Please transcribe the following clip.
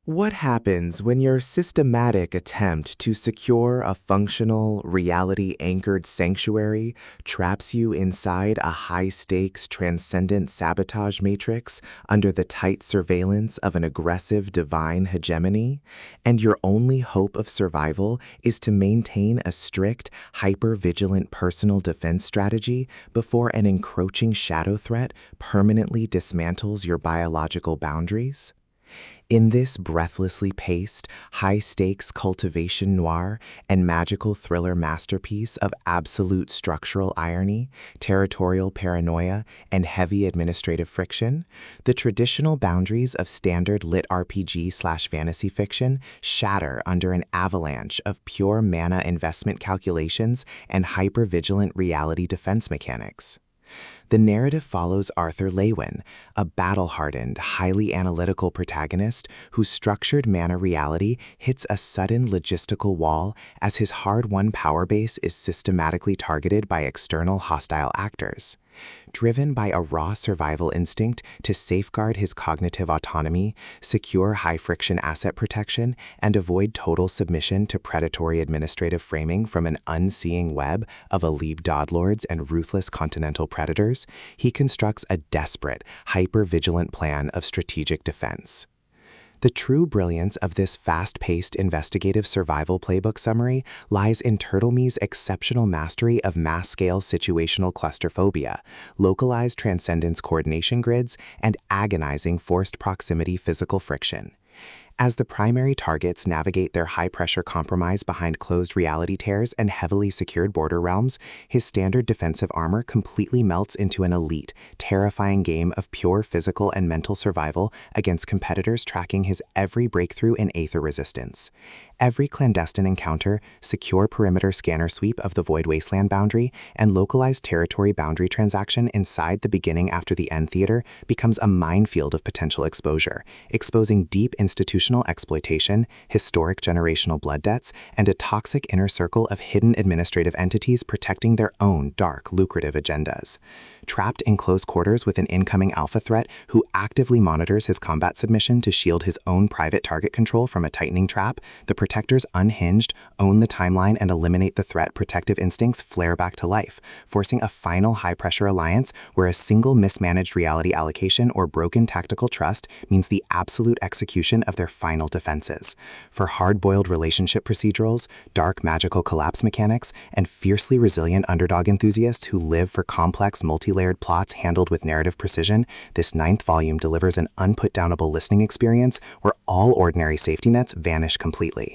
What happens when your systematic attempt to secure a functional, reality-anchored sanctuary traps you inside a high-stakes, transcendent sabotage matrix under the tight surveillance of an aggressive divine hegemony, and your only hope of survival is to maintain a strict, hyper-vigilant personal defense strategy before an encroaching shadow threat permanently dismantles your biological boundaries? In this breathlessly paced, high-stakes cultivation noir and magical thriller masterpiece of absolute structural irony, territorial paranoia, and heavy administrative friction, the traditional boundaries of standard lit RPG/fantasy fiction shatter under an avalanche of pure mana investment calculations and hyper-vigilant reality defense mechanics. The narrative follows Arthur Lewin, a battle-hardened, highly analytical protagonist whose structured mana reality hits a sudden logistical wall as his hard-won power base is systematically targeted by external hostile actors. Driven by a raw survival instinct to safeguard his cognitive autonomy, secure high-friction asset protection, and avoid total submission to predatory administrative framing from an unseeing web of Alib Dodlords and ruthless continental predators, he constructs a desperate, hyper-vigilant plan of strategic defense. The true brilliance of this fast-paced investigative survival playbook summary lies in TurtleMe's exceptional mastery of mass-scale situational clusterphobia, localized transcendence coordination grids, and agonizing forced proximity physical friction. As the primary targets navigate their high-pressure compromise behind closed reality tears and heavily secured border realms, his standard defensive armor completely melts into an elite, terrifying game of pure physical and mental survival against competitors tracking his every breakthrough in aether resistance. Every clandestine encounter, secure perimeter scanner sweep of the Void Wasteland boundary, and localized territory boundary transaction inside the beginning after the end theater becomes a minefield of potential exposure, exposing deep institutional exploitation, historic generational blood debts, and a toxic inner circle of hidden administrative entities protecting their own dark, lucrative agendas. Trapped in close quarters with an incoming alpha threat who actively monitors his combat submission to shield his own private target control from a tightening trap, the protectors unhinged, own the timeline, and eliminate the threat protective instincts flare back to life, forcing a final high-pressure alliance where a single mismanaged reality allocation or broken tactical trust means the absolute execution of their final defenses. For hard-boiled relationship procedurals, dark magical collapse mechanics, and fiercely resilient underdog enthusiasts who live for complex multi-layered plots handled with narrative precision, this 9th volume delivers an unputdownable listening experience where all ordinary safety nets vanish completely.